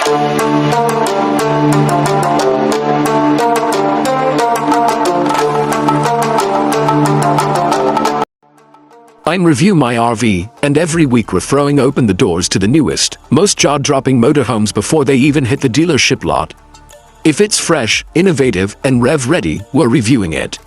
I'm Review My RV, and every week we're throwing open the doors to the newest, most jaw-dropping motorhomes before they even hit the dealership lot. If it's fresh, innovative, and rev-ready, we're reviewing it.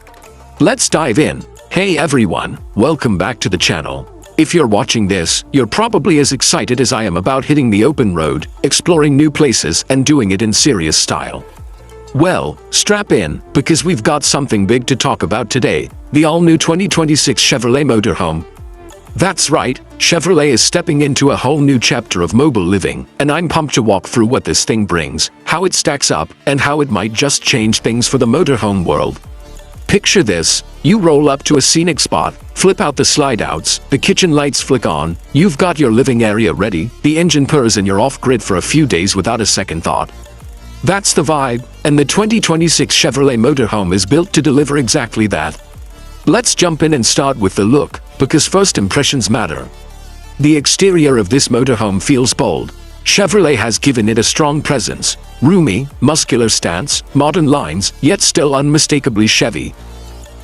Let's dive in. Hey everyone, welcome back to the channel. If you're watching this, you're probably as excited as I am about hitting the open road, exploring new places, and doing it in serious style. Well, strap in, because we've got something big to talk about today, the all-new 2026 Chevrolet Motorhome. That's right, Chevrolet is stepping into a whole new chapter of mobile living, and I'm pumped to walk through what this thing brings, how it stacks up, and how it might just change things for the motorhome world. Picture this, you roll up to a scenic spot, flip out the slide-outs, the kitchen lights flick on, you've got your living area ready, the engine purrs and you're off-grid for a few days without a second thought. That's the vibe, and the 2026 Chevrolet Motorhome is built to deliver exactly that. Let's jump in and start with the look, because first impressions matter. The exterior of this motorhome feels bold. Chevrolet has given it a strong presence, roomy, muscular stance, modern lines, yet still unmistakably Chevy.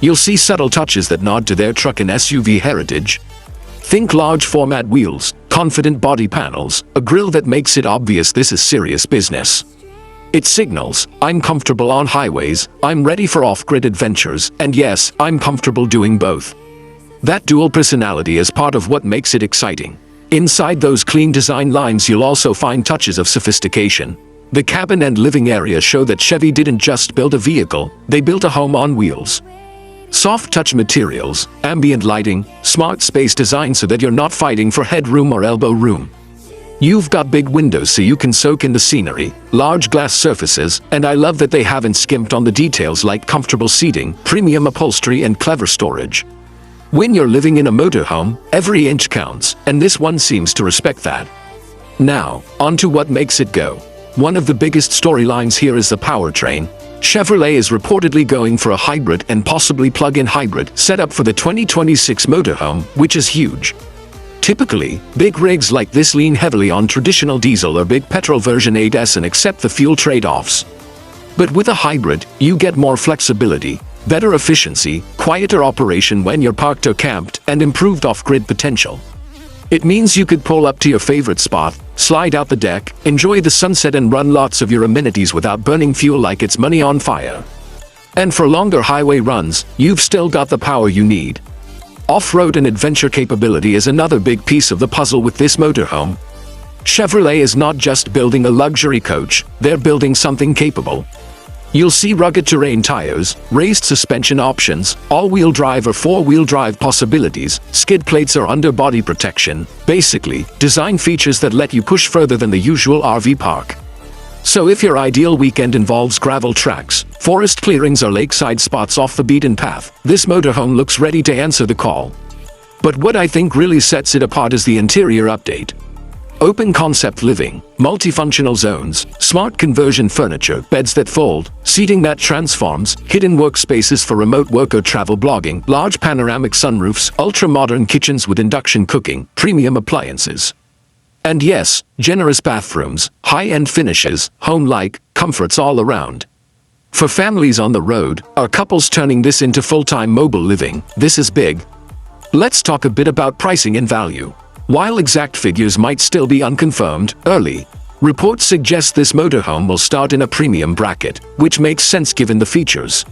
You'll see subtle touches that nod to their truck and SUV heritage. Think large format wheels, confident body panels, a grille that makes it obvious this is serious business. It signals, I'm comfortable on highways, I'm ready for off-grid adventures, and yes, I'm comfortable doing both. That dual personality is part of what makes it exciting. Inside those clean design lines you'll also find touches of sophistication. The cabin and living area show that Chevy didn't just build a vehicle, they built a home on wheels. Soft touch materials, ambient lighting, smart space design so that you're not fighting for headroom or elbow room. You've got big windows so you can soak in the scenery, large glass surfaces, and I love that they haven't skimped on the details like comfortable seating, premium upholstery, and clever storage. When you're living in a motorhome, every inch counts, and this one seems to respect that. Now, on to what makes it go. One of the biggest storylines here is the powertrain. Chevrolet is reportedly going for a hybrid and possibly plug-in hybrid setup for the 2026 motorhome, which is huge. Typically, big rigs like this lean heavily on traditional diesel or big petrol version 8S and accept the fuel trade-offs. But with a hybrid, you get more flexibility, better efficiency, quieter operation when you're parked or camped, and improved off-grid potential. It means you could pull up to your favorite spot, slide out the deck, enjoy the sunset and run lots of your amenities without burning fuel like it's money on fire. And for longer highway runs, you've still got the power you need. Off-road and adventure capability is another big piece of the puzzle with this motorhome. Chevrolet is not just building a luxury coach, they're building something capable. You'll see rugged terrain tires, raised suspension options, all-wheel drive or four-wheel drive possibilities, skid plates or underbody protection, basically, design features that let you push further than the usual RV park. So if your ideal weekend involves gravel tracks, forest clearings or lakeside spots off the beaten path, this motorhome looks ready to answer the call. But what I think really sets it apart is the interior update. Open concept living, multifunctional zones, smart conversion furniture, beds that fold, seating that transforms, hidden workspaces for remote work or travel blogging, large panoramic sunroofs, ultra-modern kitchens with induction cooking, premium appliances. And yes, generous bathrooms, high-end finishes, home-like, comforts all around. For families on the road, or couples turning this into full-time mobile living, this is big. Let's talk a bit about pricing and value. While exact figures might still be unconfirmed, early reports suggest this motorhome will start in a premium bracket, which makes sense given the features.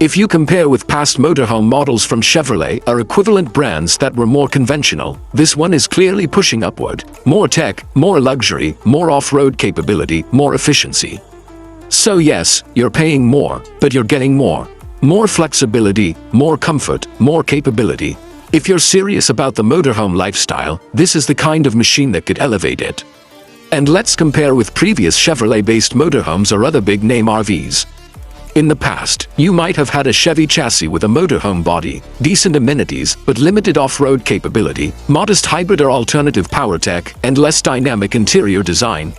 If you compare with past motorhome models from Chevrolet or equivalent brands that were more conventional, this one is clearly pushing upward. More tech, more luxury, more off-road capability, more efficiency. So yes, you're paying more, but you're getting more. More flexibility, more comfort, more capability. If you're serious about the motorhome lifestyle, this is the kind of machine that could elevate it. And let's compare with previous Chevrolet-based motorhomes or other big-name RVs. In the past, you might have had a Chevy chassis with a motorhome body, decent amenities, but limited off-road capability, modest hybrid or alternative power tech, and less dynamic interior design.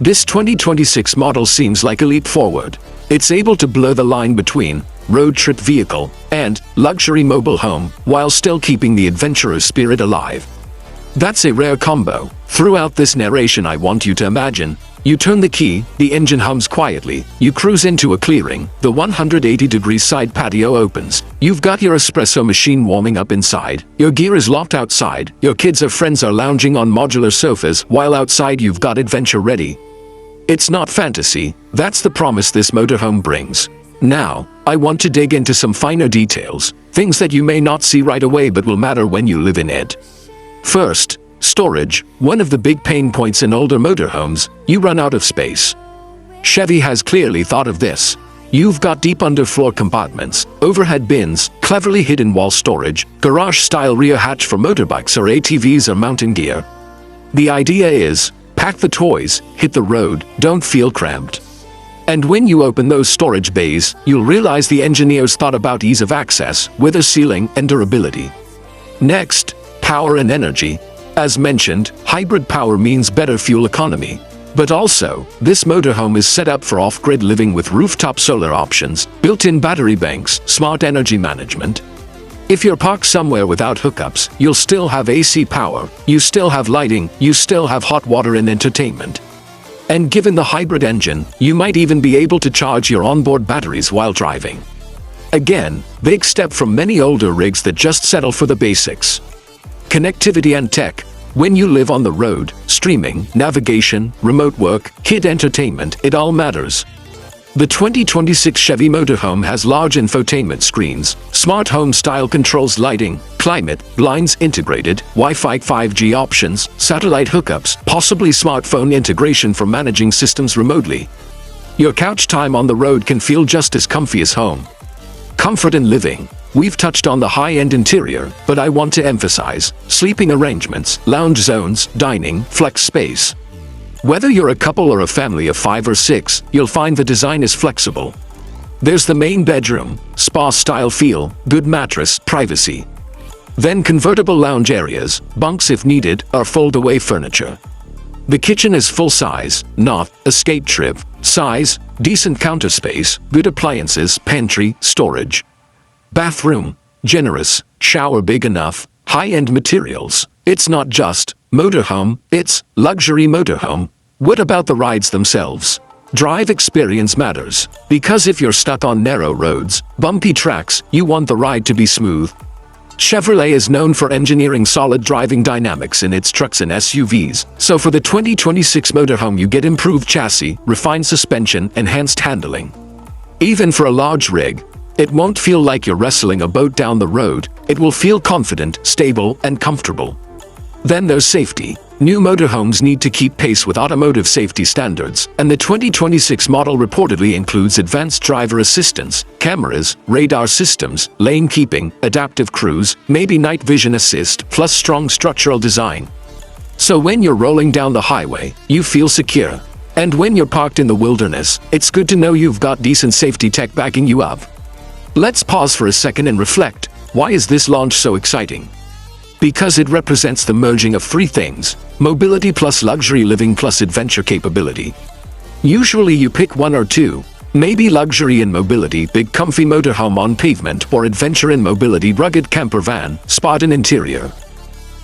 This 2026 model seems like a leap forward. It's able to blur the line between road trip vehicle and luxury mobile home while still keeping the adventurous spirit alive. That's a rare combo, Throughout this narration, I want you to imagine, you turn the key, the engine hums quietly, you cruise into a clearing, the 180-degree side patio opens, you've got your espresso machine warming up inside, your gear is locked outside, your kids or friends are lounging on modular sofas, while outside you've got adventure ready. It's not fantasy, that's the promise this motorhome brings. Now, I want to dig into some finer details, things that you may not see right away but will matter when you live in it. First, storage, one of the big pain points in older motorhomes. You run out of space. Chevy has clearly thought of this. You've got deep underfloor compartments, overhead bins, cleverly hidden wall storage, garage-style rear hatch for motorbikes or ATVs or mountain gear. The idea is, pack the toys, hit the road, don't feel cramped. And when you open those storage bays, you'll realize the engineers thought about ease of access, weather sealing, and durability. Next, power and energy. As mentioned, hybrid power means better fuel economy. But also, this motorhome is set up for off-grid living with rooftop solar options, built-in battery banks, smart energy management. If you're parked somewhere without hookups, you'll still have AC power, you still have lighting, you still have hot water and entertainment. And given the hybrid engine, you might even be able to charge your onboard batteries while driving. Again, big step from many older rigs that just settle for the basics. Connectivity and tech. When you live on the road, streaming, navigation, remote work, kid entertainment, it all matters. The 2026 Chevy Motorhome has large infotainment screens, smart home-style controls, lighting, climate, blinds integrated, Wi-Fi 5G options, satellite hookups, possibly smartphone integration for managing systems remotely. Your couch time on the road can feel just as comfy as home. Comfort in living. We've touched on the high-end interior, but I want to emphasize sleeping arrangements, lounge zones, dining, flex space. Whether you're a couple or a family of 5 or 6, you'll find the design is flexible. There's the main bedroom, spa-style feel, good mattress, privacy. Then convertible lounge areas, bunks if needed, or fold-away furniture. The kitchen is full-size, not escape trip size, decent counter space, good appliances, pantry, storage. Bathroom, generous, shower big enough, high-end materials. It's not just motorhome, it's luxury motorhome. What about the rides themselves? Drive experience matters, because if you're stuck on narrow roads, bumpy tracks, you want the ride to be smooth. Chevrolet is known for engineering solid driving dynamics in its trucks and SUVs, so for the 2026 motorhome you get improved chassis, refined suspension, enhanced handling. Even for a large rig, it won't feel like you're wrestling a boat down the road, it will feel confident, stable, and comfortable. Then there's safety. New motorhomes need to keep pace with automotive safety standards, and the 2026 model reportedly includes advanced driver assistance, cameras, radar systems, lane keeping, adaptive cruise, maybe night vision assist, plus strong structural design. So when you're rolling down the highway, you feel secure. And when you're parked in the wilderness, it's good to know you've got decent safety tech backing you up. Let's pause for a second and reflect. Why is this launch so exciting? Because it represents the merging of three things: mobility plus luxury living plus adventure capability. Usually you pick one or two, maybe luxury and mobility, big comfy motorhome on pavement, or adventure and mobility, rugged camper van, Spartan interior.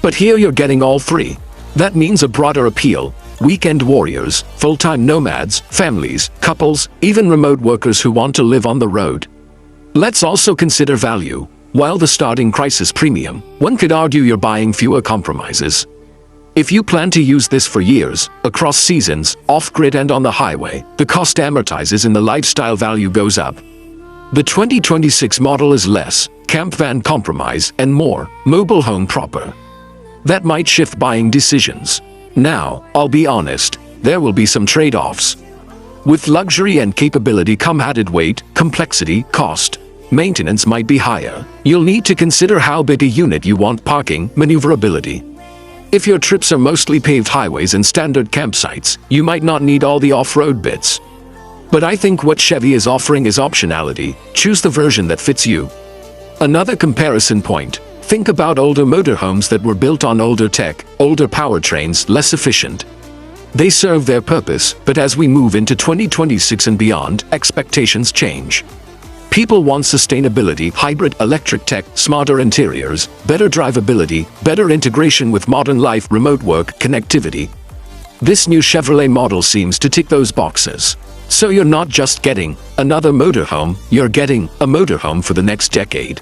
But here you're getting all three. That means a broader appeal: weekend warriors, full-time nomads, families, couples, even remote workers who want to live on the road. Let's also consider value. While the starting price is premium, one could argue you're buying fewer compromises. If you plan to use this for years, across seasons, off-grid and on the highway, the cost amortizes and the lifestyle value goes up. The 2026 model is less camp van compromise and more mobile home proper. That might shift buying decisions. Now, I'll be honest, there will be some trade-offs. With luxury and capability come added weight, complexity, cost. Maintenance might be higher. You'll need to consider how big a unit you want, parking, maneuverability. If your trips are mostly paved highways and standard campsites, you might not need all the off-road bits. But I think what Chevy is offering is optionality. Choose the version that fits you. Another comparison point: think about older motorhomes that were built on older tech, older powertrains, less efficient. They serve their purpose, but as we move into 2026 and beyond, expectations change. People want sustainability, hybrid electric tech, smarter interiors, better drivability, better integration with modern life, remote work, connectivity. This new Chevrolet model seems to tick those boxes. So you're not just getting another motorhome, you're getting a motorhome for the next decade.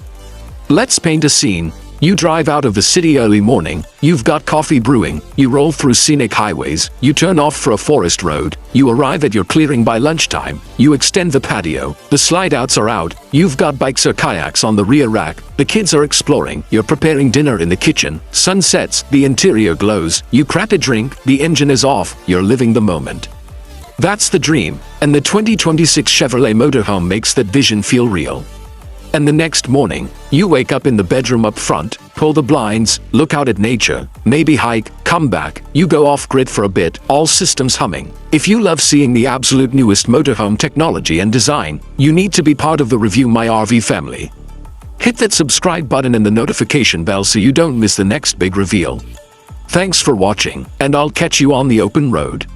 Let's paint a scene. You drive out of the city early morning, you've got coffee brewing, you roll through scenic highways, you turn off for a forest road, you arrive at your clearing by lunchtime, you extend the patio, the slide-outs are out, you've got bikes or kayaks on the rear rack, the kids are exploring, you're preparing dinner in the kitchen, sun sets, the interior glows, you crack a drink, the engine is off, you're living the moment. That's the dream, and the 2026 Chevrolet Motorhome makes that vision feel real. And the next morning, you wake up in the bedroom up front, pull the blinds, look out at nature, maybe hike, come back, you go off-grid for a bit, all systems humming. If you love seeing the absolute newest motorhome technology and design, you need to be part of the Review My RV family. Hit that subscribe button and the notification bell so you don't miss the next big reveal. Thanks for watching, and I'll catch you on the open road.